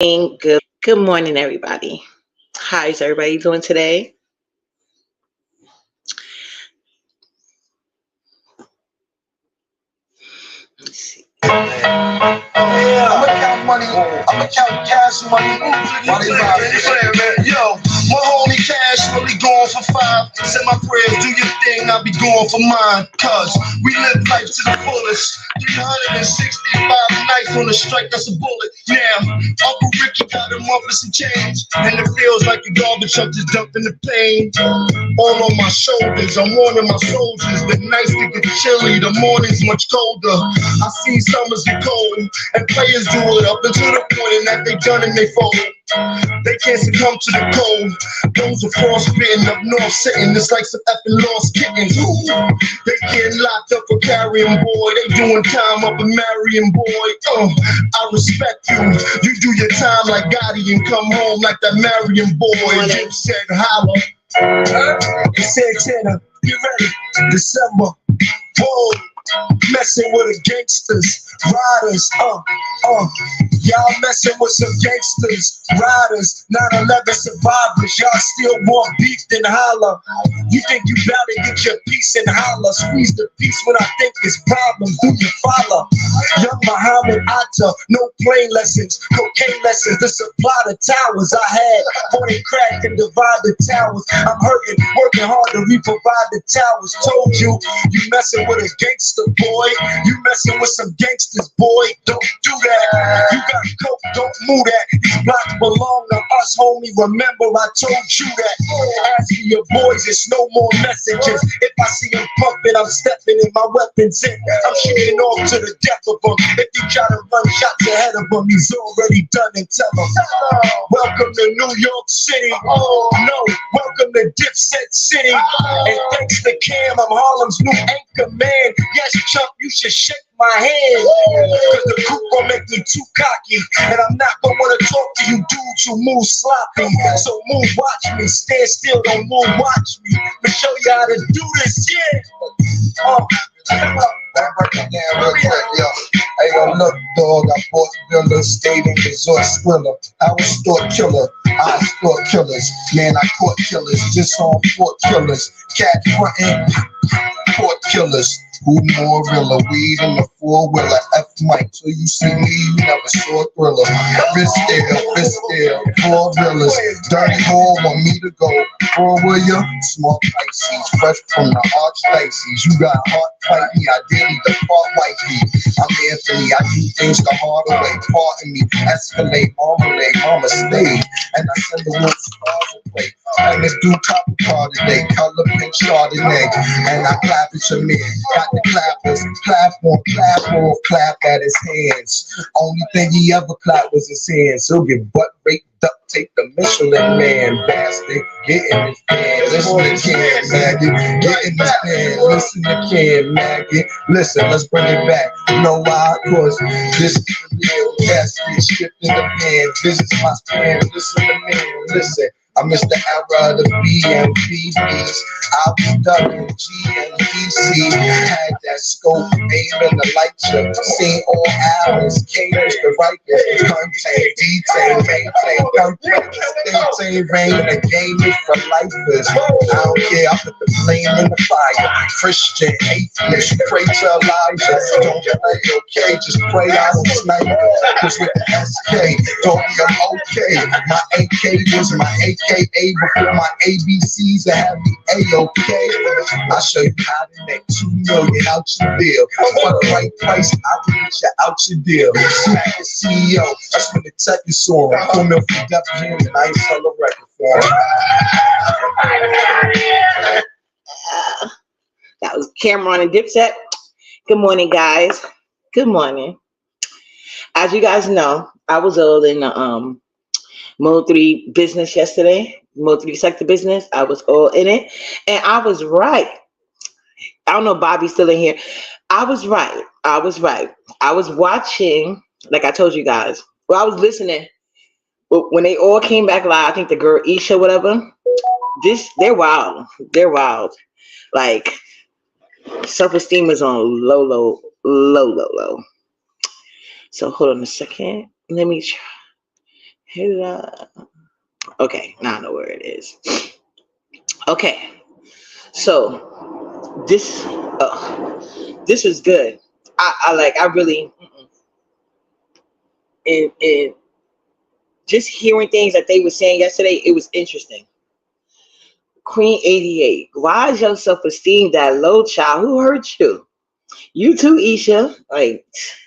Good morning, everybody. How is everybody doing today? Let's see. Yeah, I'ma count money. I'ma count cash money. While they ride, man. Yo, my homie Cash really going for 5. Say my prayers, do your thing. I'll be going for mine. Cause we live life to the fullest. 365 nights on the strike, that's a bullet. Now, Uncle Ricky got him up for some change. And it feels like the garbage truck just dumping the pain. All on my shoulders, I'm warning my soldiers. The nights they get chilly, the mornings much colder. I see summers get cold, and players do it up until the point that they done and they fold. They can't succumb to the cold. Those are frostbitten up north sitting. It's like some effing lost kittens. Ooh, they getting locked up for carrying boy. They doing time up in Marion boy. I respect you. You do your time like Gotti and come home like that Marion boy. Jim said holla. It's Santana. Get ready. December. Whoa. Messing with the gangsters, riders, y'all messing with some gangsters, riders, 9/11 survivors, y'all still more beef than holler. You think you bout to get your piece and holler, squeeze the piece when I think it's problems, do you follow? Young Muhammad Atta, no plane lessons, cocaine lessons, the supply the towers I had, for they crack and divide the towers. I'm hurting, working hard to re-provide the towers. Told you, you messing with a gangster, boy. You messing with some gangsters, boy. Don't do that. You got coke, don't move that. These blocks belong to us, homie. Remember, I told you that. As for your boys, it's no more messages. If I see them pumping, I'm stepping in my weapons in. I'm shooting off to the death of them. If you try to run shots ahead of them, he's already done and tell them. Welcome to New York City. Oh no, welcome to Dipset City. And thanks to Cam, I'm Harlem's new anchor man. Yes, Chuck, you should shake my hand. Cause the coupe gon' make me too cocky. And I'm not gonna wanna talk to you dudes who move sloppy. So move, watch me. Stand still, don't move, watch me. I'ma show you how to do this shit. Break it down real quick, yo. Hey, yo, look, dog, I bought Villa, stayed in resort Skrilla. I was store killer, I store killers. Man, I caught killers, just on court killers. Cat frontin', court killers. Who more realer? Weed in the 4-wheeler, F Mike. So you see me, you never saw a thriller. Fist still, 4-wheelers. Dirty hole want me to go. 4-wheeler, small Pisces, fresh from the archdiocese. You got heart fight me, I dare need the part wifey. I'm Anthony, I do things the harder way. Pardon me, escalate, marmalade, mama stay. And I send the wolf stars to play. And let's do copper car today, color pink Chardonnay. And I clap at your man. Got the clappers, clap on, clap at his hands. Only thing he ever clapped was his hands. He'll get butt raped, duct tape the Michelin man, bastard. Get in his band, listen to Ken Maggie. Get in his band, listen to Ken Maggie. Listen, let's bring it back. You know why? Cause this is the real gasket stripped in the pan. Visits my span, listen to me, listen. I missed the era of the BMPBs. I was dubbing GMDC. Had that scope, aim in the light show. Seen all hours, cables, the rifles, contain, detain, maintain, contain, rain. The game is for lifers. I don't care, I put the flame in the fire. Christian, atheist, pray to Elijah. Don't play, okay, just pray I don't snipe. Cause with the SK, don't be okay. My AK was my AKA before my ABCs. I have me A-OK. I'll show you how to make 2 million out your deal. For the right price, I'll get you out your deal. Super CEO, that's when the tech is soaring. Pull me from Def Jam and I ain't sell a record for him. That was Cameron and Dipset. Good morning, guys. Good morning. As you guys know, I was all in the Mode 3 business yesterday, Mode 3 sector business. I was all in it, and I was right. I don't know if Bobby's still in here. I was right. I was watching, like I told you guys. Well, I was listening. When they all came back live, I think the girl Isha, whatever, they're wild. They're wild. Like, self-esteem is on low. So hold on a second. Let me try. Hit it up. Okay, now I know where it is. Okay, so this was good. I really and just hearing things that they were saying yesterday, it was interesting. Queen 88, why is your self esteem that low, child? Who hurt you? You too, Isha. Like,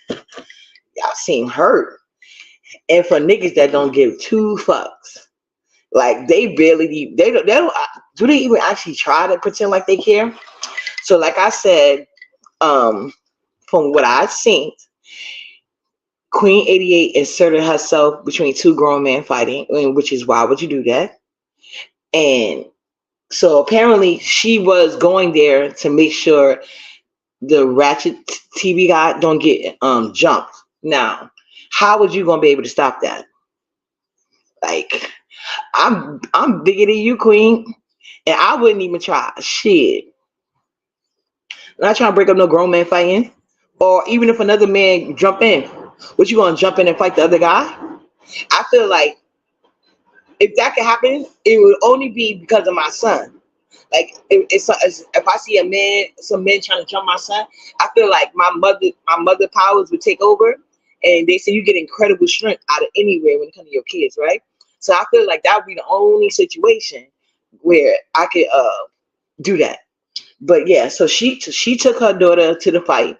y'all seem hurt. And for niggas that don't give two fucks, like they don't do they even actually try to pretend like they care? So, like I said, from what I've seen, Queen 88 inserted herself between two grown men fighting, which is why would you do that? And so apparently she was going there to make sure the ratchet TV guy don't get jumped. Now, how was you gonna be able to stop that? Like, I'm bigger than you, Queen, and I wouldn't even try. Shit, I'm not trying to break up no grown man fighting. Or even if another man jump in, what you gonna jump in and fight the other guy? I feel like if that could happen, it would only be because of my son. Like if I see some men trying to jump my son, I feel like my mother powers would take over, and they say you get incredible strength out of anywhere when it comes to your kids, right? So I feel like that would be the only situation where I could do that. But yeah, so she took her daughter to the fight,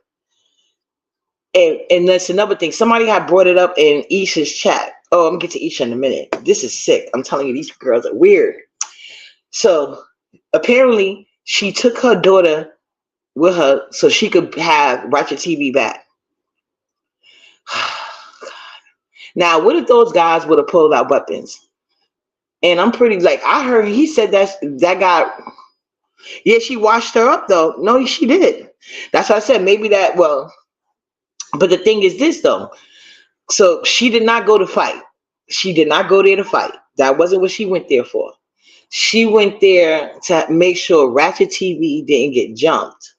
and that's another thing. Somebody had brought it up in Isha's chat. Oh, I'm gonna get to Isha in a minute. This is sick. I'm telling you, these girls are weird. So apparently, she took her daughter with her so she could have Ratchet TV back. Now, what if those guys would have pulled out weapons? And I'm pretty like I heard he said that guy. Yeah, she washed her up though. No, she did. That's what I said. Maybe that. Well, but the thing is this though. So she did not go to fight. She did not go there to fight. That wasn't what she went there for. She went there to make sure Ratchet TV didn't get jumped.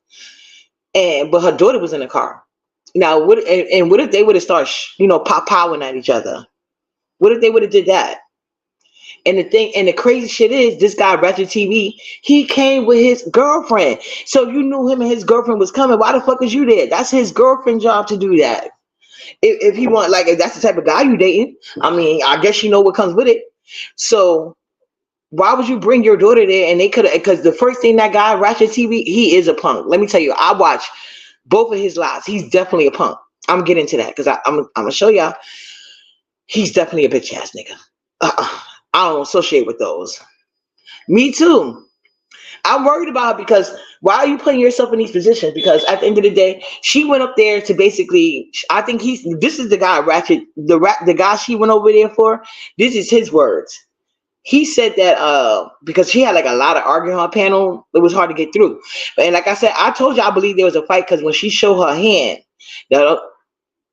But her daughter was in the car. Now, what if they would have started, powing at each other? What if they would have did that? And the crazy shit is, this guy Ratchet TV, he came with his girlfriend. So you knew him and his girlfriend was coming. Why the fuck is you there? That's his girlfriend's job to do that. If he want, like, if that's the type of guy you dating, I mean, I guess you know what comes with it. So why would you bring your daughter there? And they could have, because the first thing that guy Ratchet TV, he is a punk. Let me tell you, I watch both of his lives. He's definitely a punk. I'm gonna get into that because I'm gonna show y'all. He's definitely a bitch ass nigga. I don't associate with those. Me too. I'm worried about her because why are you putting yourself in these positions? Because at the end of the day, she went up there to basically, I think this is the guy Ratchet, the guy she went over there for. This is his words. He said that because she had like a lot of arguing on her panel, it was hard to get through. And like I said, I told you I believe there was a fight because when she showed her hand,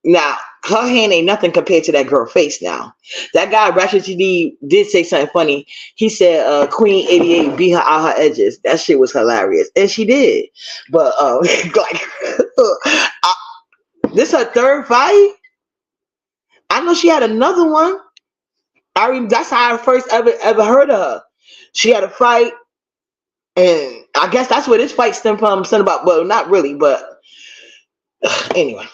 now her hand ain't nothing compared to that girl's face. Now that guy Ratchet TD did say something funny. He said Queen 88 beat her out her edges. That shit was hilarious, and she did. But like this her third fight. I know she had another one. That's how I first ever heard of her. She had a fight, and I guess that's where this fight stemmed from. Something about, well, not really, but anyway.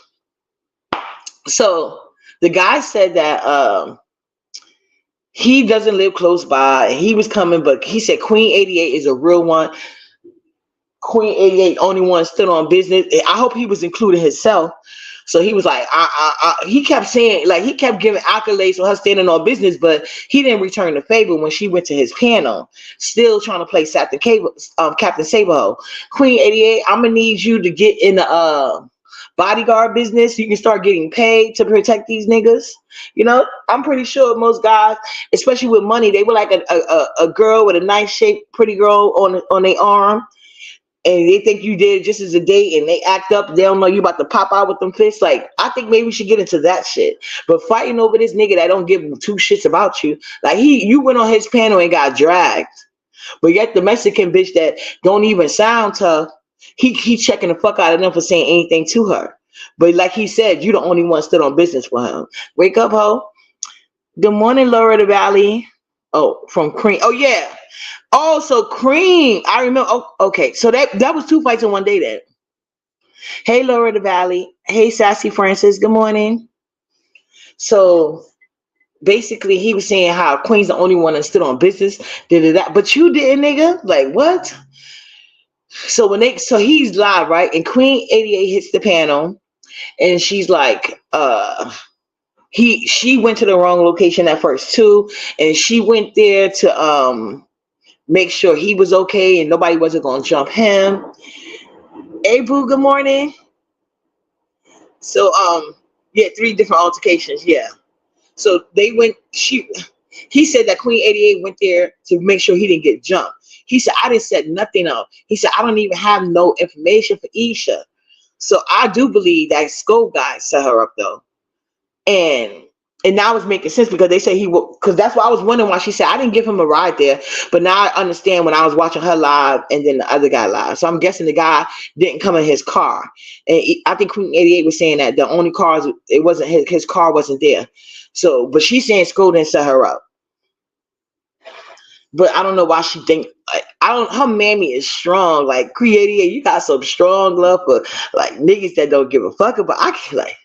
So the guy said that he doesn't live close by. He was coming, but he said Queen 88 is a real one. Queen 88 only one stood on business. I hope he was including himself. So he was like, he kept saying, like, he kept giving accolades for her standing on business, but he didn't return the favor when she went to his panel, still trying to play Captain Saberho. Queen 88, I'm gonna need you to get in the bodyguard business. You can start getting paid to protect these niggas. I'm pretty sure most guys, especially with money, they were like a girl with a nice shaped, pretty girl on their arm. And they think you did just as a date and they act up. They don't know you about to pop out with them fists. Like, I think maybe we should get into that shit. But fighting over this nigga that don't give two shits about you. Like, you went on his panel and got dragged. But yet the Mexican bitch that don't even sound tough, he checking the fuck out of them for saying anything to her. But like he said, you the only one stood on business for him. Wake up, ho. Good morning, Laura the Valley. Oh, from Cream. Oh yeah. Oh, so Cream. I remember. Oh, okay. So that was two fights in one day then. Hey, Laura the Valley. Hey, Sassy Francis. Good morning. So basically, he was saying how Queen's the only one that stood on business. But you didn't, nigga. Like what? So he's live, right? And Queen 88 hits the panel, and she's like, she went to the wrong location at first too, and she went there to make sure he was okay and nobody wasn't gonna jump him. Hey boo, good morning. So yeah, three different altercations, yeah. So they went he said that Queen 88 went there to make sure he didn't get jumped. He said, I didn't set nothing up. He said, I don't even have no information for Isha. So I do believe that Scope guy set her up though. And now it's making sense because they say he will, because that's why I was wondering why she said I didn't give him a ride there, but now I understand when I was watching her live and then the other guy live. So I'm guessing the guy didn't come in his car, and I think Queen 88 was saying that the only cars, it wasn't his car wasn't there. So, but she's saying Skull didn't set her up, but I don't know why she think like her mammy is strong. Like Queen 88, you got some strong love for like niggas that don't give a fuck about. I can like.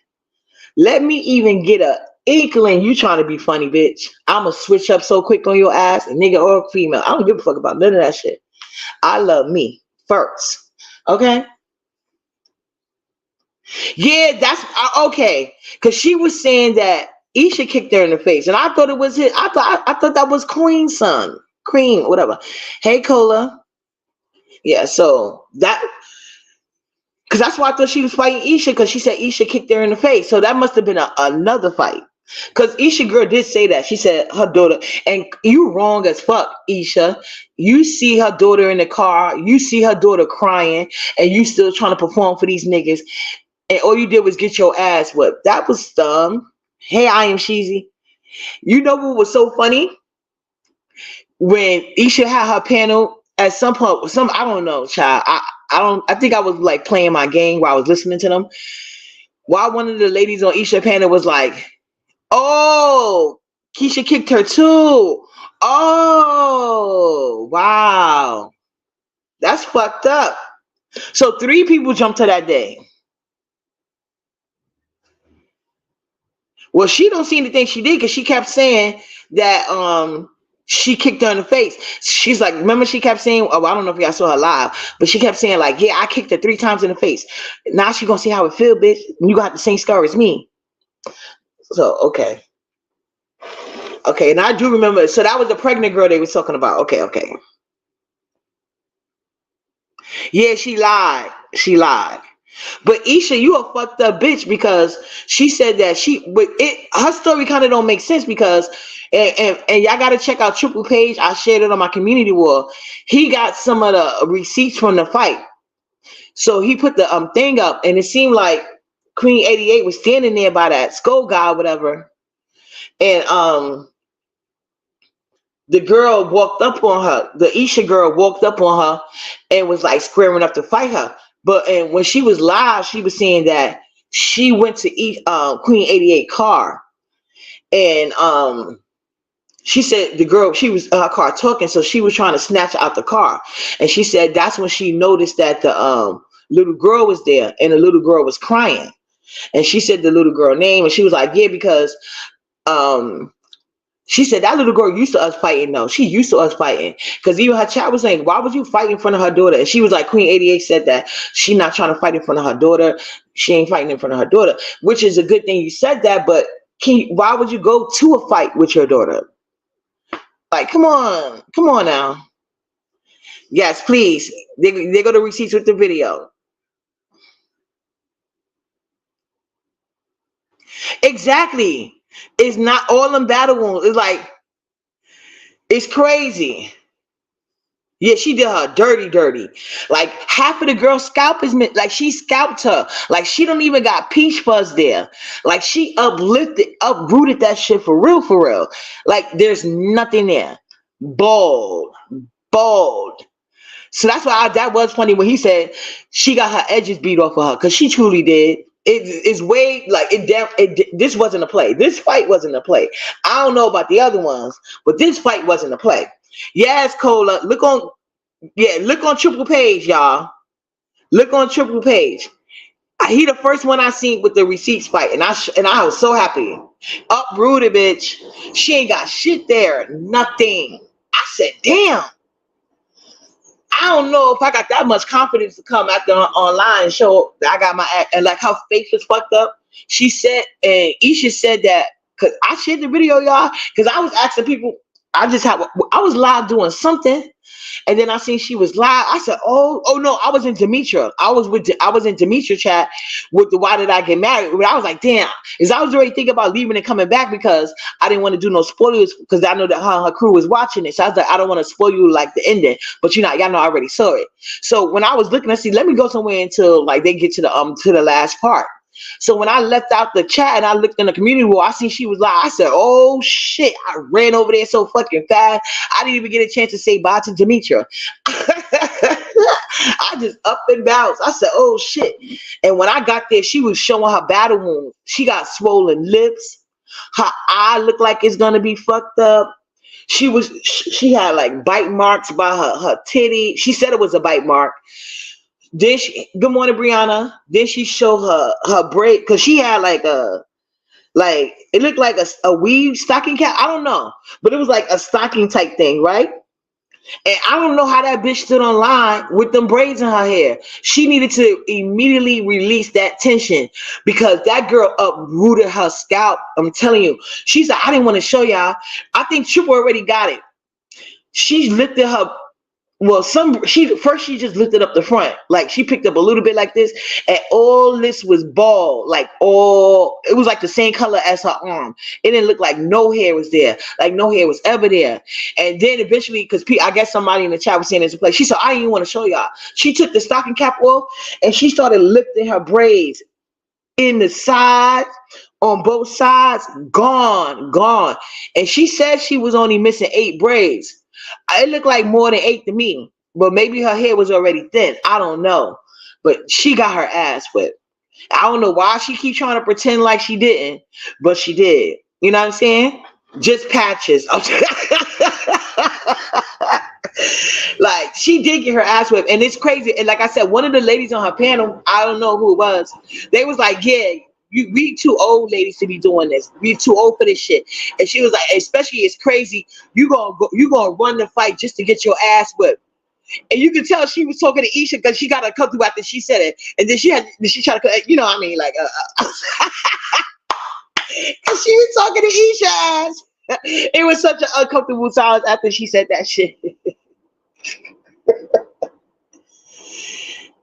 Let me even get a inkling you trying to be funny, bitch. I'ma switch up so quick on your ass, a nigga or a female. I don't give a fuck about none of that shit. I love me first. Okay? Yeah, that's okay. Cause she was saying that Isha kicked her in the face. And I thought it was his. I thought that was Queen's son. Cream, whatever. Hey Cola. Yeah, so that because that's why I thought she was fighting Isha, because she said Isha kicked her in the face. So that must have been another fight. Because Isha girl did say that. She said her daughter, and you wrong as fuck, Isha. You see her daughter in the car, you see her daughter crying, and you still trying to perform for these niggas. And all you did was get your ass whipped. That was dumb. Hey, I am Sheezy. You know what was so funny? When Isha had her panel, at some point, I don't know, child. I think I was like playing my game while I was listening to them. While one of the ladies on Isha panel was like, oh, Keisha kicked her too. Oh, wow. That's fucked up. So 3 people jumped her that day. Well, she don't see anything she did because she kept saying that she kicked her in the face. She's like, remember she kept saying, oh, I don't know if y'all saw her live, but she kept saying like, yeah, I kicked her 3 times in the face. Now she gonna see how it feel, bitch. You got the same scar as me. So, okay. Okay, and I do remember, so that was the pregnant girl they was talking about. Okay. Yeah, she lied. But Isha, you a fucked up bitch because she said that her story kind of don't make sense because and y'all gotta check out Triple Page. I shared it on my community wall. He got some of the receipts from the fight. So he put the thing up and it seemed like Queen 88 was standing there by that skull guy or whatever. And the girl walked up on her, the Isha girl walked up on her and was like squaring up to fight her. And when she was live, she was saying that she went to Queen 88 car, and she said the girl, she was in her car talking, so she was trying to snatch her out the car, and she said that's when she noticed that the little girl was there, and the little girl was crying, and she said the little girl name, and she was like, yeah, because she said that little girl used to us fighting though. She used to us fighting. Because even her chat was saying, why would you fight in front of her daughter? And she was like, Queen 88 said that she not trying to fight in front of her daughter. She ain't fighting in front of her daughter, which is a good thing you said that, but why would you go to a fight with your daughter? Like, come on now. Yes, please. They go to receipts with the video. Exactly. It's not all them battle wounds. It's like, it's crazy. Yeah, she did her dirty. Like half of the girl's scalp is like she scalped her. Like she don't even got peach fuzz there. Like she uprooted that shit for real. Like there's nothing there. Bald. So that's why that was funny when he said she got her edges beat off of her, because she truly did. It's way like this wasn't a play. This fight wasn't a play. I don't know about the other ones, but this fight wasn't a play. Yes, Cola. Look on Triple Page, y'all. Look on Triple Page. He the first one I seen with the receipts fight, and I was so happy. Uprooted, bitch. She ain't got shit there. Nothing. I said, damn. I don't know if I got that much confidence to come out there online and show that I got my act, and like her face was fucked up. She said, and Isha said that, because I shared the video, y'all, because I was asking people. I was live doing something, and then I seen she was live. I said, oh no, I was in Demetra. I was in Demetra chat with the Why Did I Get Married? But I was like, damn, because I was already thinking about leaving and coming back because I didn't want to do no spoilers because I know that her crew was watching it. So I was like, I don't want to spoil you like the ending, but y'all know I already saw it. So when I was looking, I see, let me go somewhere until like they get to the last part. So when I left out the chat and I looked in the community wall, I seen she was live. I said, oh shit. I ran over there so fucking fast. I didn't even get a chance to say bye to Demetra. I just up and bounced. I said, oh shit. And when I got there, she was showing her battle wounds. She got swollen lips. Her eye looked like it's gonna be fucked up. She had like bite marks by her titty. She said it was a bite mark. Then good morning, Brianna. Then she showed her braid because she had like it looked like a weave stocking cap. I don't know, but it was like a stocking type thing, right? And I don't know how that bitch stood online with them braids in her hair. She needed to immediately release that tension because that girl uprooted her scalp. I'm telling you, she's like, I didn't want to show y'all. I think Triple already got it. She lifted her. Well, she just lifted up the front, like she picked up a little bit like this, and all this was bald, it was like the same color as her arm. It didn't look like no hair was there, like no hair was ever there. And then eventually, because I guess somebody in the chat was saying there's a place, she said, I didn't want to show y'all. She took the stocking cap off and she started lifting her braids in the sides, on both sides, gone. And she said she was only missing 8 braids. It looked like more than 8 to me, but maybe her hair was already thin. I don't know, but she got her ass whipped. I don't know why she keep trying to pretend like she didn't, but she did. You know what I'm saying? Just patches. Like she did get her ass whipped, and it's crazy. And like I said, one of the ladies on her panel, I don't know who it was, they was like, yeah, we too old ladies to be doing this. We too old for this shit. And she was like, especially it's crazy. You gonna run the fight just to get your ass whipped. And you can tell she was talking to Isha because she got to come through after she said it. And then she tried to, you know what I mean? Like, because she was talking to Isha ass. It was such an uncomfortable silence after she said that shit.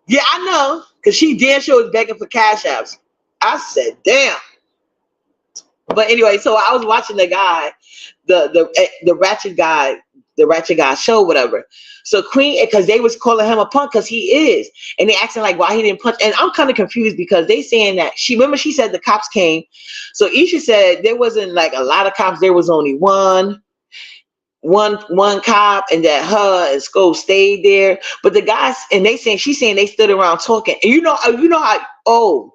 Yeah, I know. Because she damn sure was begging for cash apps. I said, damn. But anyway, so I was watching the guy, the ratchet guy show, whatever. So Queen, because they was calling him a punk because he is. And they acting like why he didn't punch. And I'm kind of confused because they saying that she said the cops came. So Isha said there wasn't like a lot of cops. There was only one cop, and that her and Sko stayed there. But the guys, and she's saying they stood around talking. And you know how,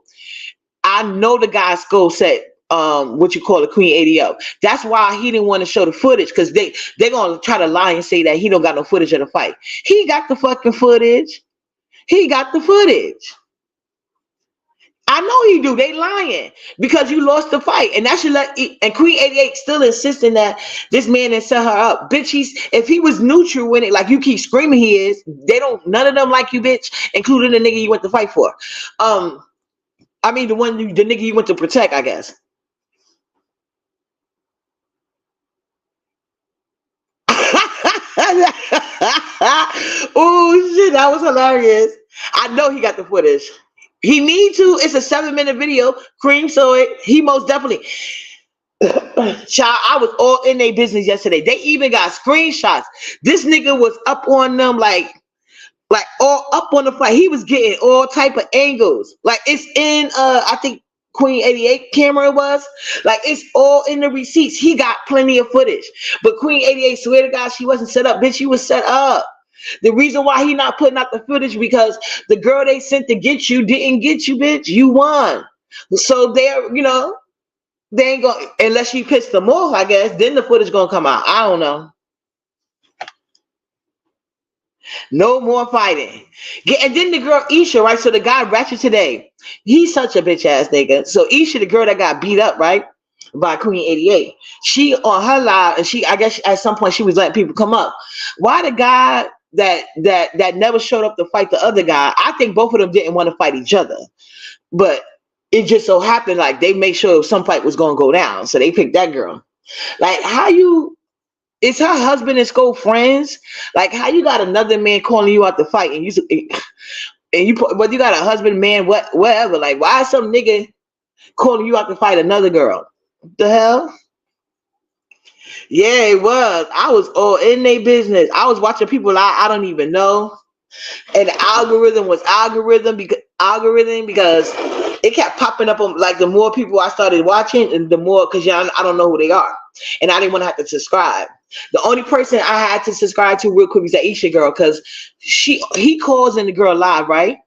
I know the guy Sko said, what you call a Queen ADO. That's why he didn't want to show the footage, because they're gonna try to lie and say that he don't got no footage of the fight. He got the fucking footage. He got the footage. I know he do. They lying because you lost the fight, and that should and Queen 88 still insisting that this man didn't set her up. Bitch, if he was neutral when it, like you keep screaming he is, none of them like you, bitch, including the nigga you went to fight for. I mean the nigga you went to protect, I guess. Oh shit, that was hilarious. I know he got the footage. He need to. It's a 7-minute video. Cream saw it. He most definitely. Child, I was all in their business yesterday. They even got screenshots. This nigga was up on them like all up on the fight. He was getting all type of angles. Like it's in I think Queen 88 camera was. Like it's all in the receipts. He got plenty of footage. But Queen 88, swear to God, she wasn't set up. Bitch, you was set up. The reason why he not putting out the footage because the girl they sent to get you didn't get you, bitch. You won. So they're, they ain't going unless she pissed them off, I guess. Then the footage gonna come out. I don't know. No more fighting. And then the girl Isha, right? So the guy Ratchet today, he's such a bitch ass nigga. So Isha, the girl that got beat up, right, by Queen 88, she on her live, and I guess at some point she was letting people come up. Why the guy that never showed up to fight the other guy? I think both of them didn't want to fight each other, but it just so happened like they made sure some fight was gonna go down, so they picked that girl. Like, how you? It's her husband and Sko friends. Like, how you got another man calling you out to fight, and but you got a husband, man, whatever. Like, why is some nigga calling you out to fight another girl? What the hell? Yeah, it was. I was all in their business. I was watching people I don't even know, and the algorithm was algorithm because it kept popping up on, like, the more people I started watching, and the more, because I don't know who they are, and I didn't want to have to subscribe. The only person I had to subscribe to real quick was that Isha girl, because he calls in the girl live, right?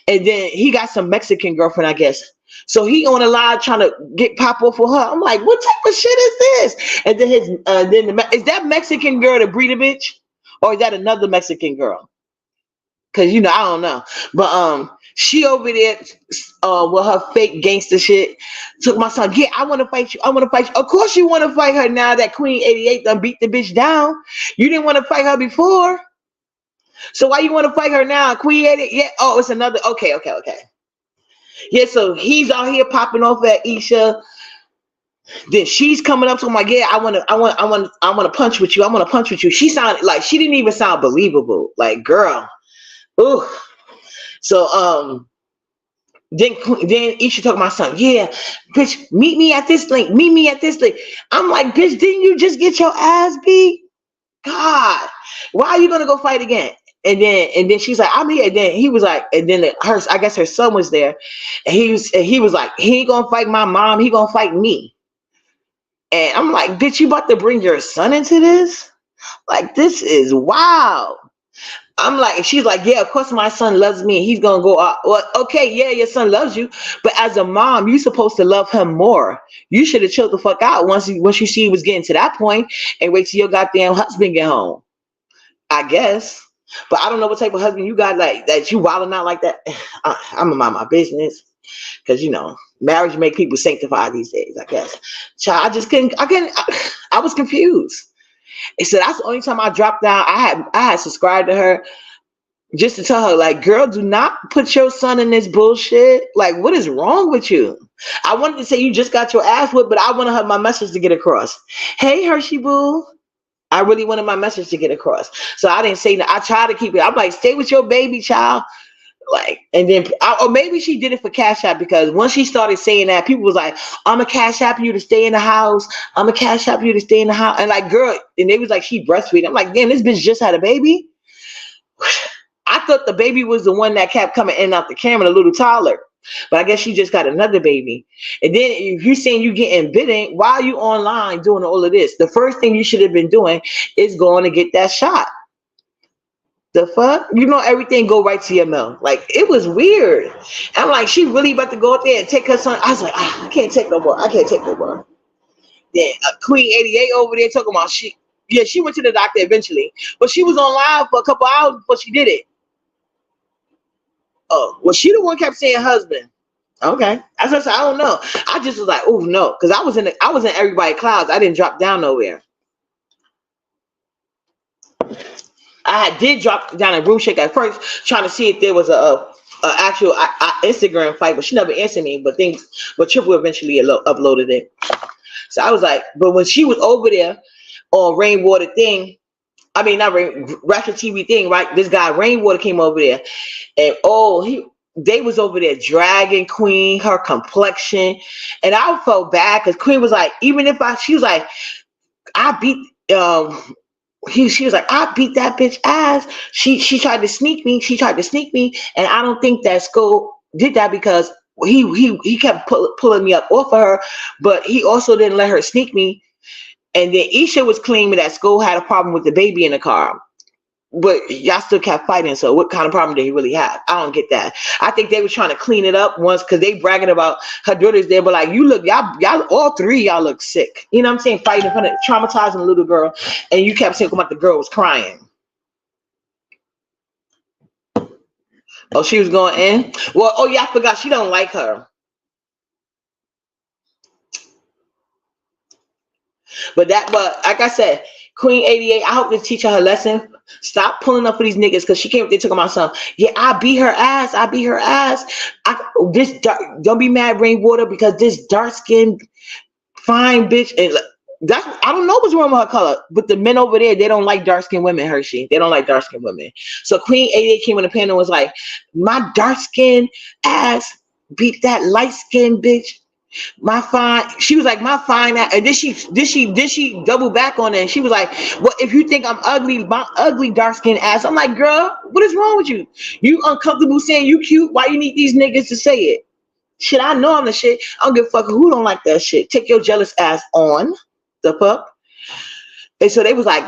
And then he got some Mexican girlfriend, I guess. So he on a live trying to get pop off for her. I'm like, what type of shit is this? And then is that Mexican girl the breeder bitch, or is that another Mexican girl? Because I don't know. But she over there with her fake gangster shit took my son. Yeah, I want to fight you. I want to fight you. Of course you want to fight her now that Queen 88 done beat the bitch down. You didn't want to fight her before. So why you want to fight her now? Queen 88? Yeah. Oh, it's another. Okay. Yeah, so he's out here popping off at Isha. Then she's coming up to him like, yeah, I want to punch with you. I want to punch with you. She sounded like she didn't even sound believable. Like, girl. Ooh. So then Isha told my son, yeah, bitch, meet me at this link. Meet me at this link. I'm like, bitch, didn't you just get your ass beat? God, why are you gonna go fight again? And then she's like, I'm here. And then he was like, and then I guess her son was there, and he was like, he ain't gonna fight my mom. He gonna fight me. And I'm like, bitch, you about to bring your son into this? Like, this is wild. I'm like, she's like, yeah, of course my son loves me. He's gonna go out. Well, okay, yeah, your son loves you, but as a mom, you're supposed to love him more. You should have chilled the fuck out once you see he was getting to that point, and wait till your goddamn husband get home. I guess, but I don't know what type of husband you got, like that you wilding out like that. I'm gonna mind my business, because marriage make people sanctified these days. I guess. Child, I just couldn't. I was confused. So that's the only time I dropped down. I had subscribed to her just to tell her, like, girl, do not put your son in this bullshit. Like, what is wrong with you? I wanted to say you just got your ass whipped, but I wanted my message to get across. Hey, Hershey boo. I really wanted my message to get across. So I didn't say that. I tried to keep it. I'm like, stay with your baby child. Like, and then, or maybe she did it for Cash App, because once she started saying that, people was like, I'm a Cash App you to stay in the house. I'm a Cash App you to stay in the house. And like, girl, and they was like, she breastfeeding. I'm like, damn, this bitch just had a baby. I thought the baby was the one that kept coming in and out the camera, a little taller. But I guess she just got another baby. And then if you're saying you getting bitten, why are you online doing all of this? The first thing you should have been doing is going to get that shot. The fuck? Everything go right to your mouth. Like, it was weird. I'm like, she really about to go out there and take her son. I was like, I can't take no more. Then Queen 88 over there talking about she went to the doctor eventually, but she was on live for a couple hours before she did it. Oh, well, she the one kept saying husband. Okay, as I said, I don't know. I just was like, oh no, because I was in everybody's clouds. I didn't drop down nowhere. I did drop down a room shake at first, trying to see if there was a actual Instagram fight, but she never answered me. But Triple eventually uploaded it. So I was like, but when she was over there on Rainwater thing, I mean not Ratchet TV thing, right? This guy Rainwater came over there, and they was over there dragging Queen, her complexion, and I felt bad because Queen was like, she was like, I beat she was like, I beat that bitch ass. She tried to sneak me. And I don't think that Sko did that, because he kept pulling me up off of her, but he also didn't let her sneak me. And then Isha was claiming that Sko had a problem with the baby in the car. but y'all still kept fighting. So what kind of problem did he really have? I don't get that. I think they were trying to clean it up once because they bragging about her daughters there, but like you look, y'all all three y'all look sick. You know what I'm saying? Fighting in front of traumatizing a little girl, and you kept saying about the girl was crying. Oh, she was going in. Well, oh yeah, I forgot she don't like her. But like I said, Queen 88, I hope to teach her lesson. Stop pulling up for these niggas because she came up there talking about something. Yeah, I beat her ass. I beat her ass. Don't be mad, Rainwater, because this dark skinned fine bitch and I don't know what's wrong with her color, but the men over there, they don't like dark skinned women, Hershey. They don't like dark skinned women. So Queen 88 came on the panel and was like, my dark skinned ass beat that light skinned bitch. My fine, she was like, my fine ass. And then she double back on it. And she was like, well, if you think I'm ugly, my ugly dark skinned ass. I'm like, girl, what is wrong with you? You uncomfortable saying you cute? Why you need these niggas to say it? Shit, I know I'm the shit. I don't give a fuck who don't like that shit. Take your jealous ass on. The fuck? And so they was like,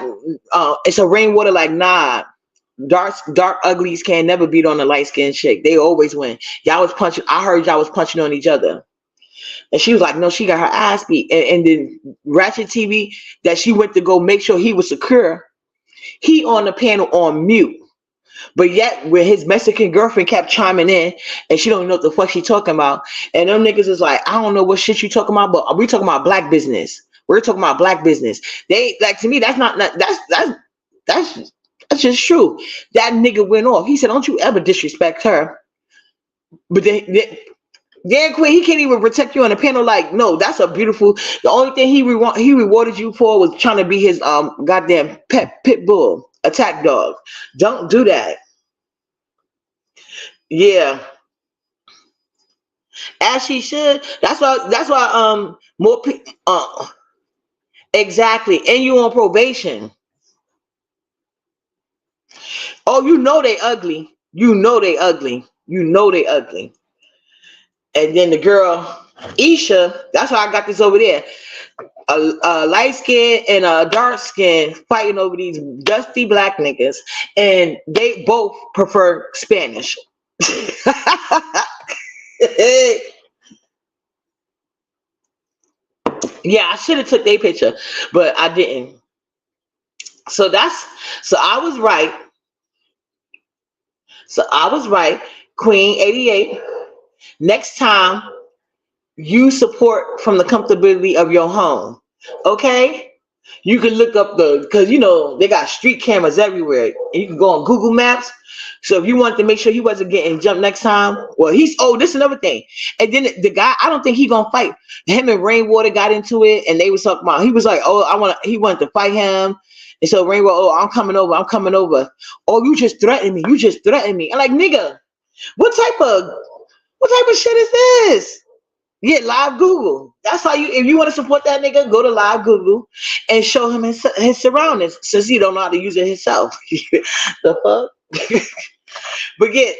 it's a Rainwater like, nah, dark uglies can never beat on a light skinned chick. They always win. Y'all was punching. I heard y'all was punching on each other. And she was like, no, she got her ass beat. And then Ratchet TV that she went to go make sure he was secure, he on the panel on mute. But yet, where his Mexican girlfriend kept chiming in, and she don't know what the fuck she talking about. And them niggas is like, I don't know what shit you talking about, but we talking about black business. We're talking about black business. They like, to me, that's just true. That nigga went off. He said, don't you ever disrespect her. But Dan Quinn, he can't even protect you on the panel. Like, no, that's a beautiful. The only thing he rewarded you for was trying to be his goddamn pit bull attack dog. Don't do that. Yeah, as she should. That's why more people. Exactly, and you on probation. Oh, you know they ugly. You know they ugly. You know they ugly. And then the girl, Isha, that's why I got this over there. A light skin and a dark skin fighting over these dusty black niggas. And they both prefer Spanish. Yeah, I should have took their picture, but I didn't. So I was right. So I was right. Queen 88. Next time, you support from the comfortability of your home. Okay? You can look up because you know they got street cameras everywhere. And you can go on Google Maps. So if you wanted to make sure he wasn't getting jumped next time, well, this is another thing. And then the guy, I don't think he gonna fight. Him and Rainwater got into it, and they was talking about. He was like, he wanted to fight him. And so Rainwater, I'm coming over. Oh, you just threatened me. I'm like, nigga, what type of shit is this? Yeah, live Google. That's how if you want to support that nigga, go to live Google and show him his surroundings since he don't know how to use it himself. The fuck? But yeah,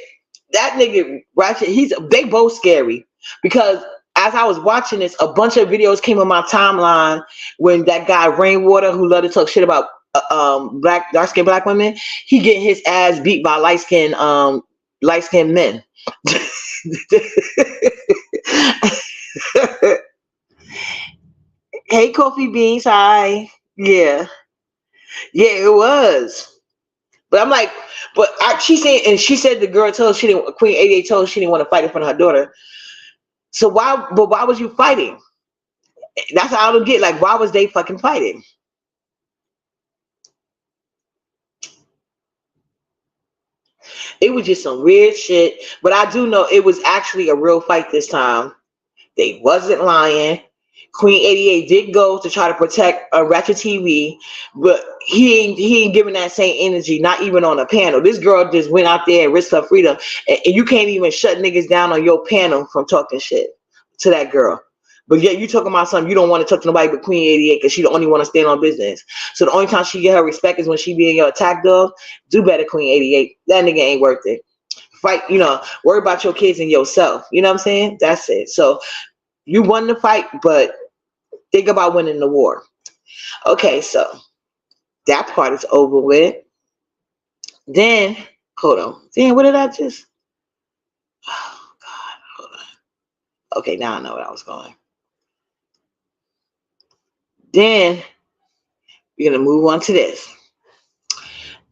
that nigga Ratchet, they both scary because as I was watching this, a bunch of videos came on my timeline when that guy Rainwater, who loved to talk shit about dark skinned black women, he getting his ass beat by light skinned men. Hey, Coffee Beans, hi. Yeah, it was. But I'm like, she said the girl told she didn't. Queen 88 told her she didn't want to fight in front of her daughter. So why was you fighting? That's how I don't get. Like, why was they fucking fighting? It was just some weird shit. But I do know it was actually a real fight this time. They wasn't lying. Queen 88 did go to try to protect Ratchet TV, but he ain't giving that same energy, not even on a panel. This girl just went out there and risked her freedom, and you can't even shut niggas down on your panel from talking shit to that girl. But yet you talking about something you don't want to talk to nobody but Queen 88 because she the only one to stand on business. So the only time she get her respect is when she be in your attack dog. Do better, Queen 88. That nigga ain't worth it. Fight, worry about your kids and yourself. You know what I'm saying? That's it. So you won the fight, but think about winning the war. Okay, so that part is over with. Then, hold on. Then what did I just? Oh God, hold on. Okay, now I know where I was going. Then we're gonna move on to this.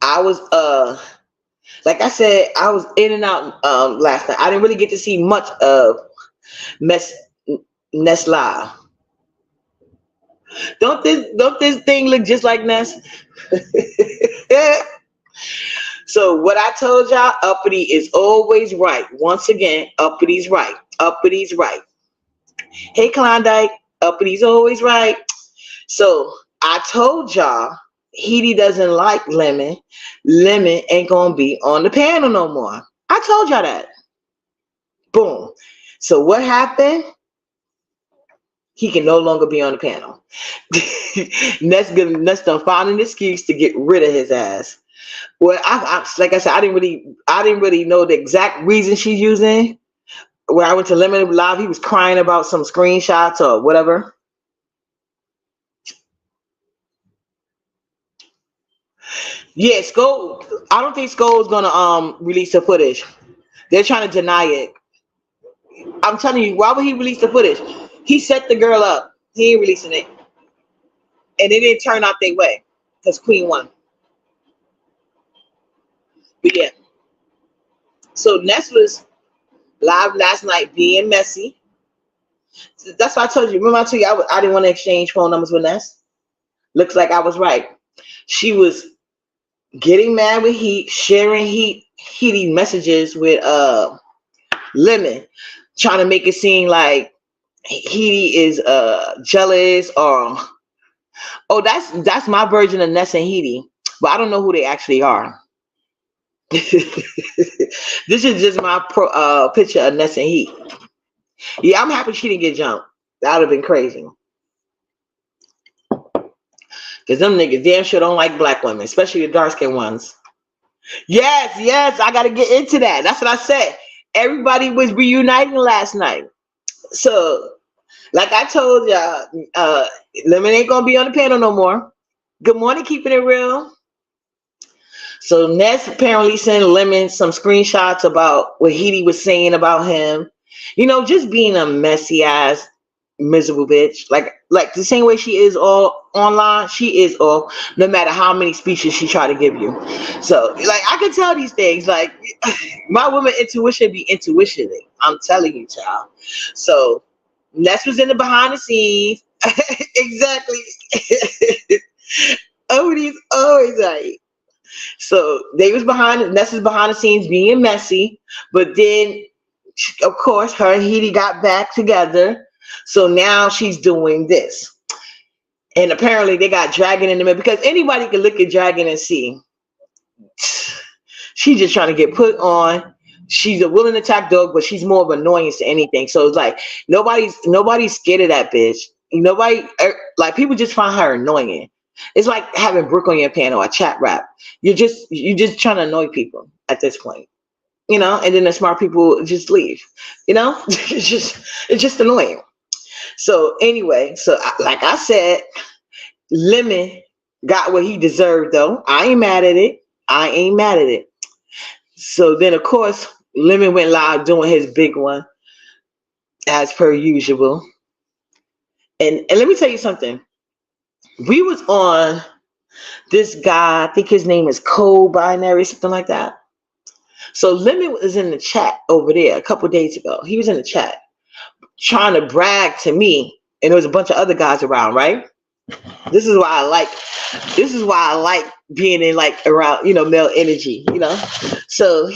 I was like I said, I was in and out last night. I didn't really get to see much of Mess Ness Live. Don't this thing look just like Ness? So what I told y'all, Uppity is always right. Once again, Uppity's right. Uppity's right. Hey Klondike, Uppity always right. So I told y'all Heidi doesn't like Lemon. Lemon ain't gonna be on the panel no more. I told y'all that. Boom. So what happened? He can no longer be on the panel. Ness done found an excuse to get rid of his ass. Well, like I said, I didn't really know the exact reason she's using. When I went to Lemon Live, he was crying about some screenshots or whatever. Yeah, Skull. I don't think Skull is gonna release the footage. They're trying to deny it. I'm telling you, why would he release the footage? He set the girl up. He ain't releasing it, and it didn't turn out their way because Queen won. But yeah, so Ness was live last night being messy. That's why I told you. Remember I told you I didn't want to exchange phone numbers with Ness. Looks like I was right. She was getting mad with Heat, sharing Heaty messages with Lemon, trying to make it seem like Heaty is jealous or that's my version of Ness and Heaty, but I don't know who they actually are. This is just my picture of Ness and Heat. Yeah, I'm happy she didn't get jumped. That would have been crazy. Because them niggas damn sure don't like black women, especially the dark skinned ones. Yes, I got to get into that. That's what I said. Everybody was reuniting last night. So, like I told y'all, Lemon ain't going to be on the panel no more. Good morning, keeping it real. So, Ness apparently sent Lemon some screenshots about what Heidi was saying about him. You know, just being a messy ass miserable bitch, like the same way she is all online, she is all, no matter how many speeches she try to give you. So like I can tell these things, like my woman intuition be intuitioning, I'm telling you, child. So Ness was in the behind the scenes. Exactly. Everybody's always right. So they was Ness was behind the scenes being messy, but then of course her and Heidi got back together. So now she's doing this. And apparently they got Dragon in the middle, because anybody can look at Dragon and see she's just trying to get put on. She's a willing attack dog, but she's more of an annoyance to anything. So it's like nobody's scared of that bitch. Nobody, like, people just find her annoying. It's like having Brooke on your panel, a chat rap. You're just trying to annoy people at this point. You know, and then the smart people just leave. You know, it's just annoying. So anyway, like I said, Lemon got what he deserved, though. I ain't mad at it. So then, of course, Lemon went live doing his big one, as per usual. And let me tell you something. We was on this guy, I think his name is Code Binary, something like that. So Lemon was in the chat over there a couple days ago. He was in the chat trying to brag to me, and there was a bunch of other guys around, right? This is why I like being in, like, around, you know, male energy, you know. So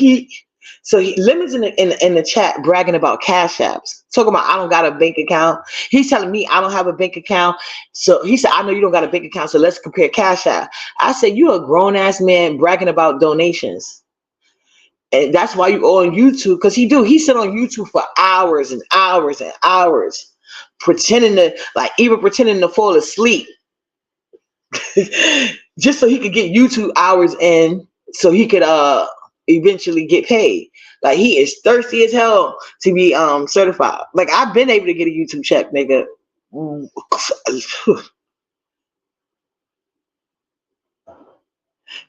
Lemon's in the chat bragging about cash apps, talking about I don't got a bank account. He's telling me I don't have a bank account. So he said, I know you don't got a bank account, so let's compare cash app. I said, you're a grown ass man bragging about donations. And that's why you on YouTube, because he sit on YouTube for hours and hours and hours, pretending to fall asleep, just so he could get YouTube hours in, so he could eventually get paid. Like, he is thirsty as hell to be certified. Like, I've been able to get a YouTube check, nigga.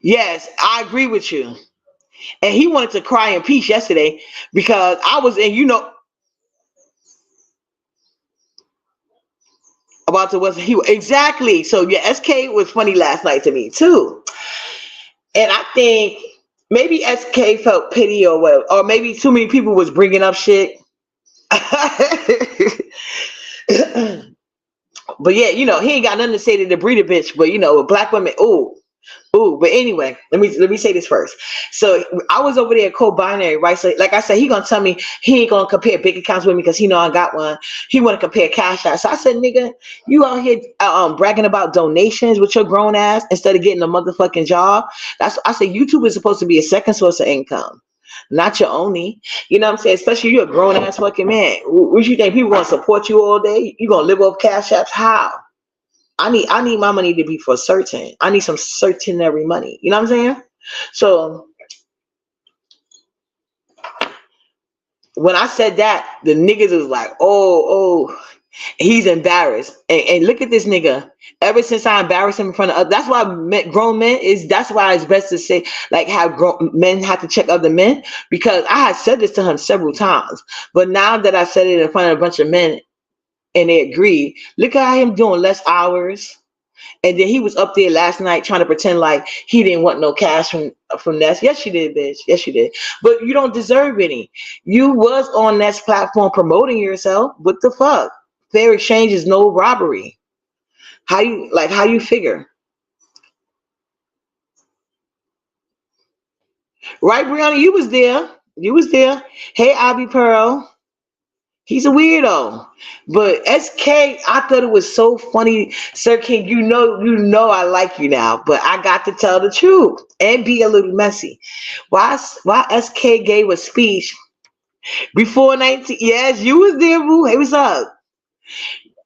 Yes, I agree with you. And he wanted to cry in peace yesterday because I was in, about to was he exactly. So yeah, SK was funny last night to me too. And I think maybe SK felt pity or what, or maybe too many people was bringing up shit. But yeah, he ain't got nothing to say to the breeder bitch. But with black women, ooh, ooh. But anyway, let me say this first. So I was over there co-binary, right? So like I said, he gonna tell me he ain't gonna compare big accounts with me because he know I got one. He wanna compare cash out. So I said, nigga, you out here bragging about donations with your grown ass instead of getting a motherfucking job. I said YouTube is supposed to be a second source of income. Not your only, you know what I'm saying? Especially you're a grown ass fucking man. What you think people gonna support you all day? You gonna live off cash apps? How? I need my money to be for certain. I need some certainary money. You know what I'm saying? So when I said that, the niggas was like, oh, he's embarrassed. And look at this nigga. Ever since I embarrassed him in front of others, that's why grown men that's why it's best to say, like, have grown men have to check other men, because I had said this to him several times. But now that I said it in front of a bunch of men and they agreed, look at him doing less hours. And then he was up there last night trying to pretend like he didn't want no cash from Ness. Yes, you did, bitch. Yes, you did. But you don't deserve any. You was on Ness platform promoting yourself. What the fuck? Fair exchange is no robbery. How you figure? Right, Brianna? You was there. You was there. Hey, Abby Pearl. He's a weirdo. But SK, I thought it was so funny. Sir King, I like you now, but I got to tell the truth and be a little messy. Why SK gave a speech before 19? Yes, you was there, boo. Hey, what's up?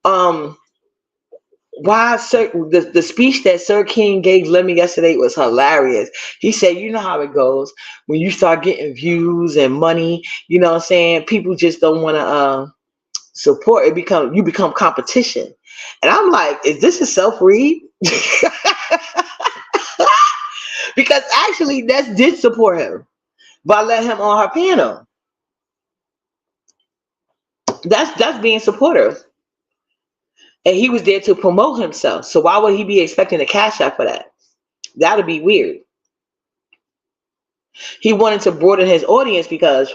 Um, why the speech that Sir King gave Lemmy yesterday was hilarious. He said, you know how it goes when you start getting views and money, you know what I'm saying? People just don't want to support it, you become competition. And I'm like, is this a self-read? Because actually Ness did support him by letting him on her panel. That's being supportive. And he was there to promote himself. So why would he be expecting a cash out for that? That'd be weird. He wanted to broaden his audience because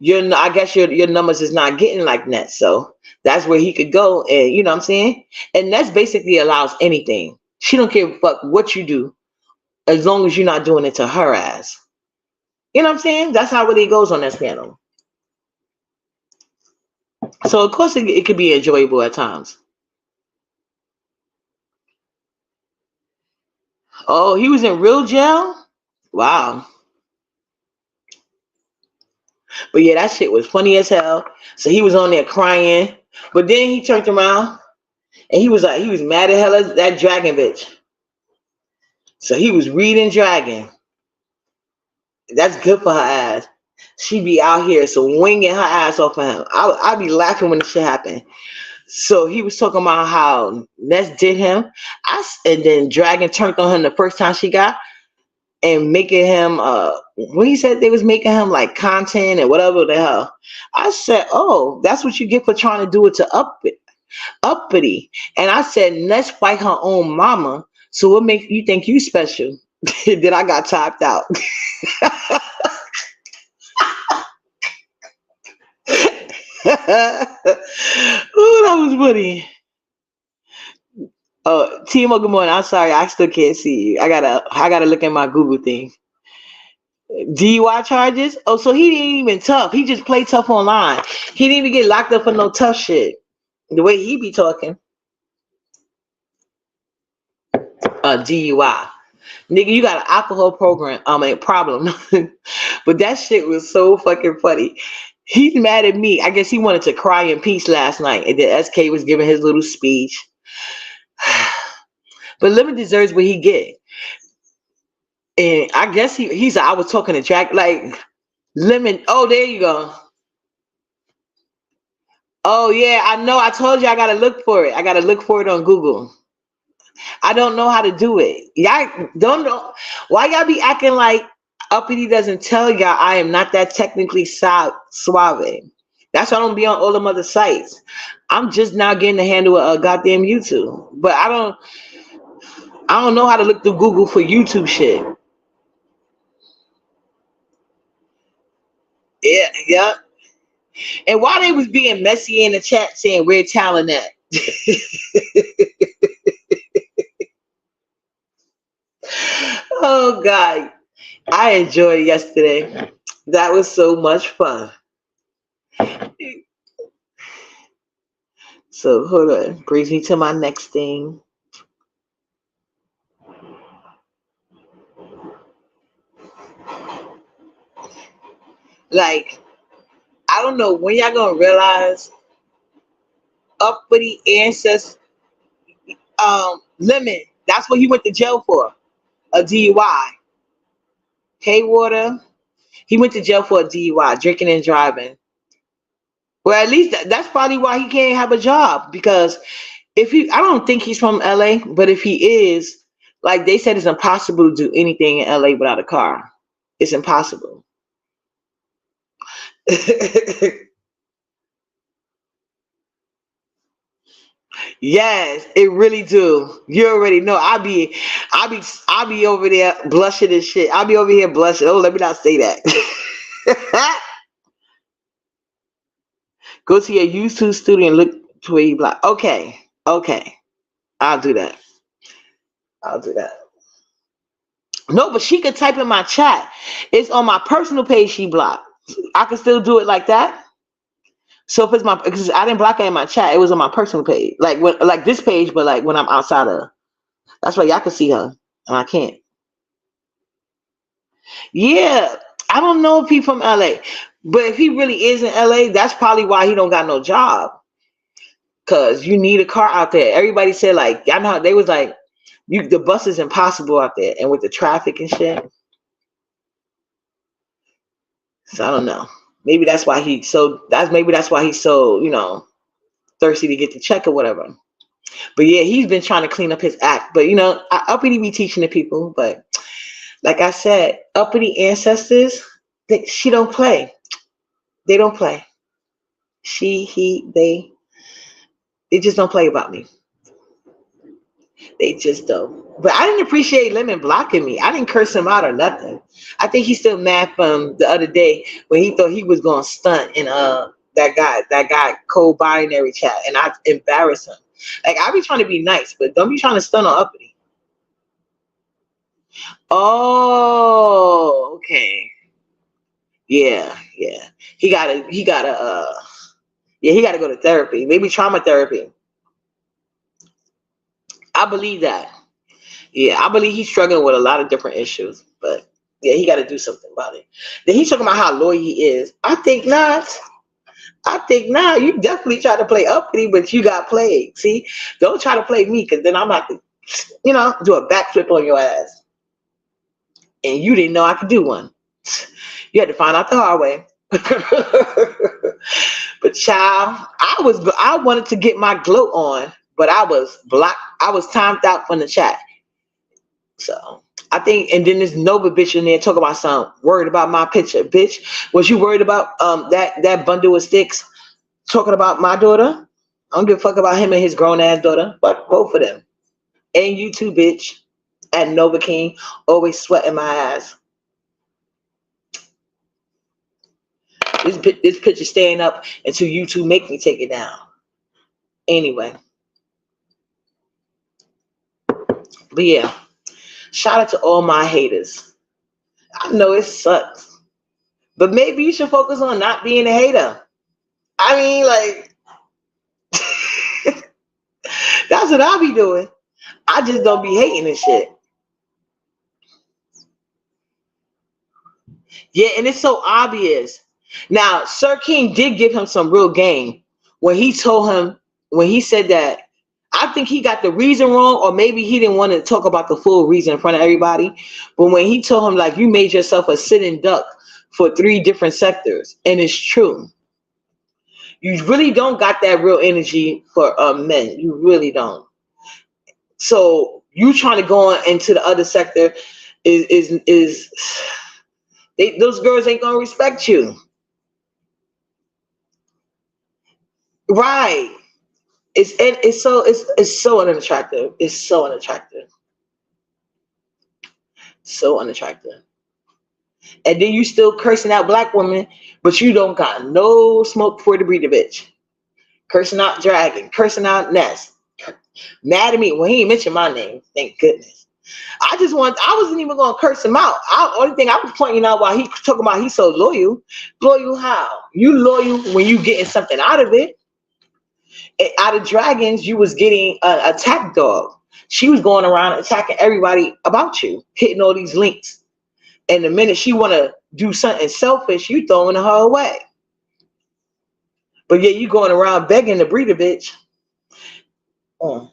I guess your numbers is not getting like Ness. So that's where he could go, and you know what I'm saying? And Ness basically allows anything. She don't care fuck what you do as long as you're not doing it to her ass. You know what I'm saying? That's how really it goes on this panel. So of course it could be enjoyable at times. Oh, he was in real jail? Wow. But yeah, that shit was funny as hell. So he was on there crying. But then he turned around and he was mad at hell at that dragon bitch. So he was reading dragon. That's good for her ass. She be out here swinging her ass off of him. I'd be laughing when this shit happened. So he was talking about how Ness did him. And then Dragon turned on him the first time she got, and making him when he said they was making him like content and whatever the hell. I said, oh, that's what you get for trying to do it to Uppity. And I said, Ness fight her own mama. So what makes you think you special? Then I got typed out. Oh, that was funny. Timo, good morning. I'm sorry, I still can't see you. I gotta look at my Google thing. DUI charges? Oh, so he didn't even tough. He just played tough online. He didn't even get locked up for no tough shit. The way he be talking. DUI. Nigga, you got an alcohol problem. But that shit was so fucking funny. He's mad at me. I guess he wanted to cry in peace last night. And then SK was giving his little speech. But Lemon deserves what he get. And I guess he's I was talking to Jack like Lemon. Oh, there you go. Oh yeah, I know. I told you I gotta look for it. I gotta look for it on Google. I don't know how to do it. Y'all don't know why y'all be acting like Uppity doesn't tell y'all I am not that technically suave. That's why I don't be on all them other sites. I'm just now getting to handle a goddamn YouTube. But I don't know how to look through Google for YouTube shit. Yeah, yeah. And why they was being messy in the chat saying where talent at? Oh God. I enjoyed yesterday. That was so much fun. So hold on. Brings me to my next thing. Like, I don't know when y'all gonna realize Uppity ancestors Lemon. That's what he went to jail for. A DUI. Haywater. He went to jail for a DUI, drinking and driving. Well, at least that's probably why he can't have a job. Because I don't think he's from LA, but if he is, like they said, it's impossible to do anything in LA without a car. It's impossible. Yes, it really do. You already know. I be over there blushing and shit. I be over here blushing. Oh, let me not say that. Go to your YouTube studio and look to where you block. Okay, okay, I'll do that. I'll do that. No, but she could type in my chat. It's on my personal page. She blocked. I can still do it like that. So if it's because I didn't block her in my chat, it was on my personal page, like this page, but like when I'm outside of. That's why y'all can see her, and I can't. Yeah, I don't know if he's from LA, but if he really is in LA, that's probably why he don't got no job. Cause you need a car out there. Everybody said like, y'all know they was like, the bus is impossible out there, and with the traffic and shit. So I don't know. Maybe that's why he's so thirsty to get the check or whatever. But yeah, he's been trying to clean up his act. But Uppity be teaching the people. But like I said, Uppity ancestors, she don't play. They don't play. She, he, they just don't play about me. They just don't. But I didn't appreciate Lemon blocking me. I didn't curse him out or nothing. I think he's still mad from the other day when he thought he was going to stunt in that guy cold binary chat, and I embarrassed him. Like, I be trying to be nice, but don't be trying to stunt on Uppity. Oh, okay. Yeah. He gotta go to therapy. Maybe trauma therapy. I believe that. Yeah, I believe he's struggling with a lot of different issues, but yeah, he got to do something about it. Then he's talking about how loyal he is. I think not. You definitely try to play Uppity, but you got played. See, don't try to play me, because then I'm about to, do a backflip on your ass. And you didn't know I could do one. You had to find out the hard way. But child, I wanted to get my gloat on, but I was blocked. I was timed out from the chat. So I think, and then this Nova bitch in there talk about something, worried about my picture. Bitch, was you worried about that bundle of sticks talking about my daughter? I don't give a fuck about him and his grown ass daughter. Fuck both of them. And you too, bitch. At Nova King, always sweating my ass. This picture staying up until you two make me take it down. Anyway. But yeah. Shout out to all my haters. I know it sucks. But maybe you should focus on not being a hater. I mean, like, that's what I be doing. I just don't be hating and shit. Yeah, and it's so obvious. Now, Sir King did give him some real game when he said that. I think he got the reason wrong, or maybe he didn't want to talk about the full reason in front of everybody. But when he told him, like, you made yourself a sitting duck for 3 different sectors, and it's true. You really don't got that real energy for men. You really don't. So you trying to go into the other sector is those girls ain't gonna respect you. Right. It's so unattractive. It's so unattractive. So unattractive. And then you still cursing out black women, but you don't got no smoke for the breeder bitch. Cursing out Dragon, cursing out Ness. Mad at me. Well, he ain't mentioned my name. Thank goodness. I wasn't even gonna curse him out. Only thing I was pointing out while he talking about he's so loyal. Loyal how? You loyal when you getting something out of it. Out of Dragons, you was getting an attack dog. She was going around attacking everybody about you, hitting all these links. And the minute she want to do something selfish, you throwing her away. But yeah, you going around begging the breeder bitch. And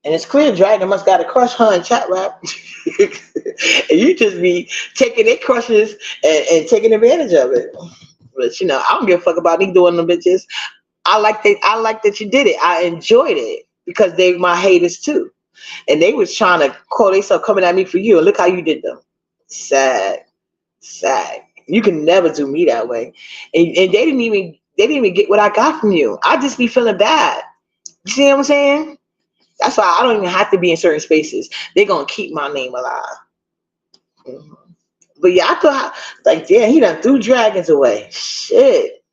it's clear Dragon must got a crush her in chat rap. And you just be taking their crushes and taking advantage of it. But you know, I don't give a fuck about me doing them bitches. I like that you did it. I enjoyed it because they my haters too. And they was trying to call themselves coming at me for you. And look how you did them. Sad. You can never do me that way. And they didn't even get what I got from you. I just be feeling bad. You see what I'm saying? That's why I don't even have to be in certain spaces. They're gonna keep my name alive. Mm-hmm. But yeah, I thought like, damn, he done threw Dragons away. Shit.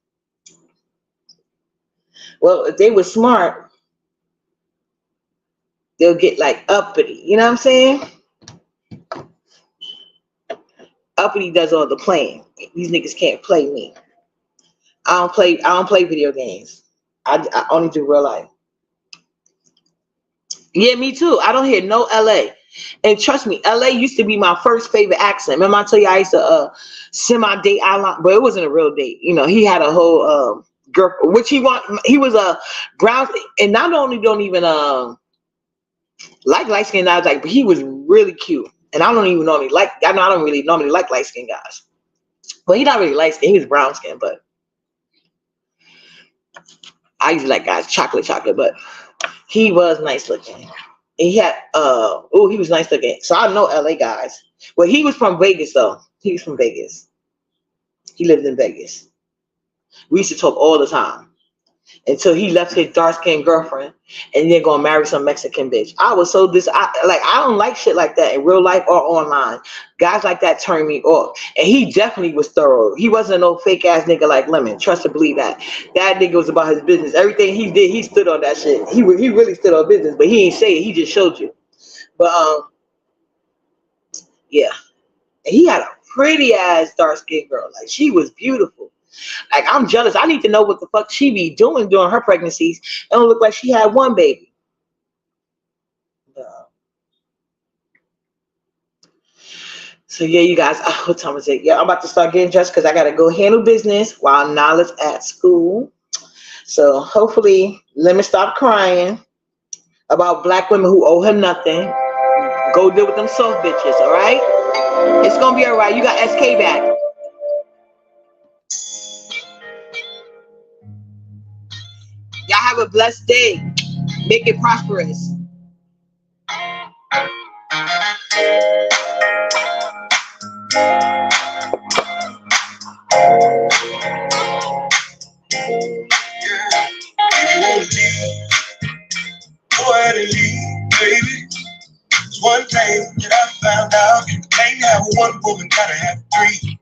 Well, if they were smart, they'll get like Uppity. You know what I'm saying? Uppity does all the playing. These niggas can't play me. I don't play video games. I only do real life. Yeah, me too. I don't hear no LA. And trust me, LA used to be my first favorite accent. Remember I tell you I used to semi-date Island, but it wasn't a real date. You know, he had a whole girl, which he was a brown, and not only don't even like light-skinned guys, like, but he was really cute. And I don't even normally like, I don't really normally like light-skinned guys. Well, he's not really light-skinned, he was brown-skinned, but I usually like guys chocolate, but he was nice looking. And he had he was nice looking. So I know LA guys. Well, he was from Vegas though. He was from Vegas. He lived in Vegas. We used to talk all the time until he left his dark-skinned girlfriend and then gonna marry some Mexican bitch. I was so I don't like shit like that in real life or online. Guys like that turn me off. And he definitely was thorough. He wasn't no fake ass nigga like Lemon. Trust and believe that. That nigga was about his business. Everything he did, he stood on that shit. He really stood on business, but he ain't say it. He just showed you. But yeah. And he had a pretty ass dark-skinned girl. Like, she was beautiful. Like, I'm jealous. I need to know what the fuck she be doing during her pregnancies. It don't look like she had one baby. So yeah, you guys, what time is it? Yeah, I'm about to start getting dressed because I gotta go handle business while Nala's at school. So hopefully, let me stop crying about black women who owe him nothing. Go deal with them soft bitches, all right? It's gonna be all right. You got SK back. Y'all have a blessed day. Make it prosperous. Go ahead and leave, baby. There's one thing that I found out. You can't have one woman, gotta have three.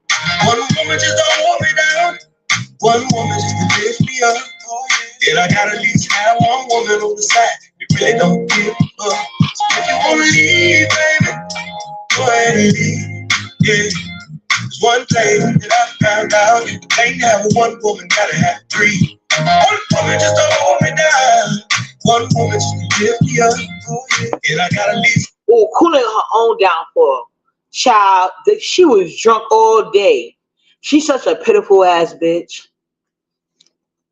One woman just don't hold me down. One woman just to lift me up. Oh, yeah. And I gotta at least have one woman on the side that really don't give up. So if you wanna leave, baby, go ahead and leave. Yeah. There's one thing that I found out. You can't have one woman, gotta have three. One woman just don't hold me down. One woman just to lift me up. Oh, yeah. And I gotta leave. Oh, cooling her own downfall. Child, she was drunk all day. She's such a pitiful ass bitch.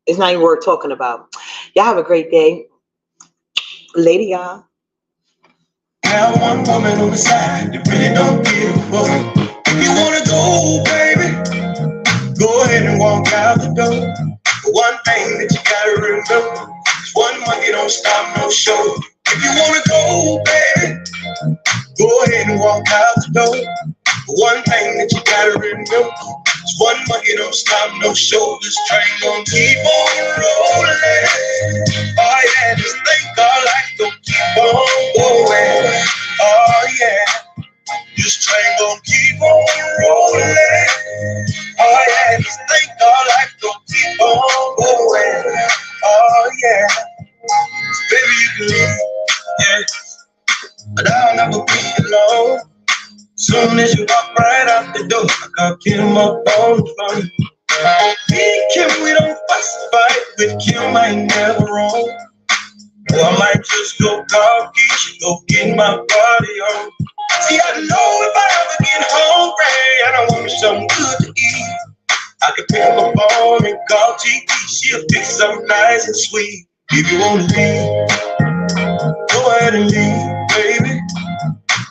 It's not even worth talking about. Y'all have a great day. Later, y'all. Have one woman on the side that really don't give a fuck. If you wanna go, baby, go ahead and walk out the door. But one thing that you gotta remember is one monkey don't stop no no show. If you wanna go, baby, go ahead and walk out the door. One thing that you gotta remember is one monkey don't stop, no show. This train gon' keep on rolling. Oh yeah, just think our life gon' keep on going. Oh yeah, this train gon' keep on rolling. Oh yeah, just think our life gon' keep on going. Oh yeah, baby you can leave, yeah, but I'll never be alone. Soon as you walk right out the door, I got Kim up on the phone. Me and Kim, we don't fuss fight. With Kim, I ain't never wrong. Or I might just go call Keisha, go get my body on. See, I know if I ever get hungry, I don't want me something good to eat. I can pick up a phone and call TT. She'll fix something nice and sweet. If you wanna leave, go ahead and leave, baby.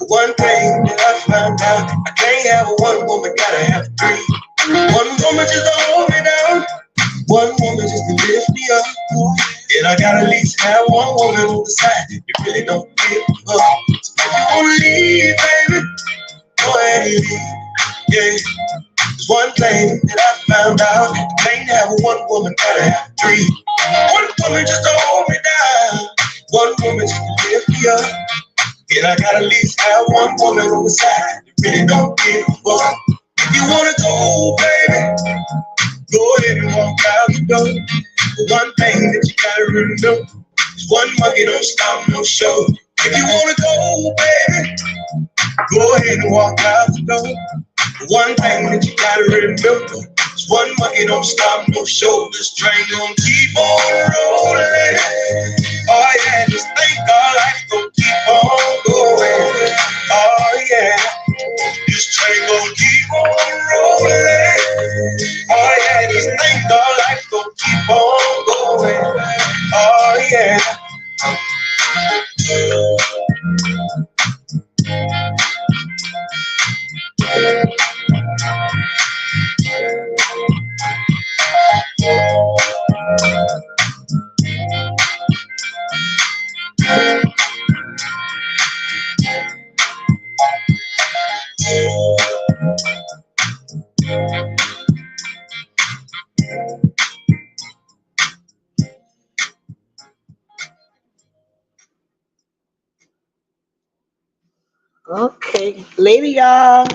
One thing that I found out, I can't have one woman, gotta have three. One woman just to hold me down, one woman just to lift me up. And I gotta at least have one woman on the side that you really don't give up. So if you wanna leave, baby, go ahead and leave. Yeah, there's one thing that I found out, I can't have one woman, gotta have three. One woman just to hold me down, one woman just to lift me up. And I gotta at least have one woman on the side that really don't give a fuck. If you wanna go, baby, go ahead and walk out the door. But one thing that you gotta remember is one monkey don't stop, no show. If you wanna go, baby, go ahead and walk out the door. But one thing that you gotta remember is one monkey don't stop, no show. This train gon' keep on rolling. Oh yeah, just think our life gon' keep on going. Oh yeah, this train gon' keep on rolling. Oh yeah, just think our life gon' keep on going. Oh yeah. Okay, later, y'all.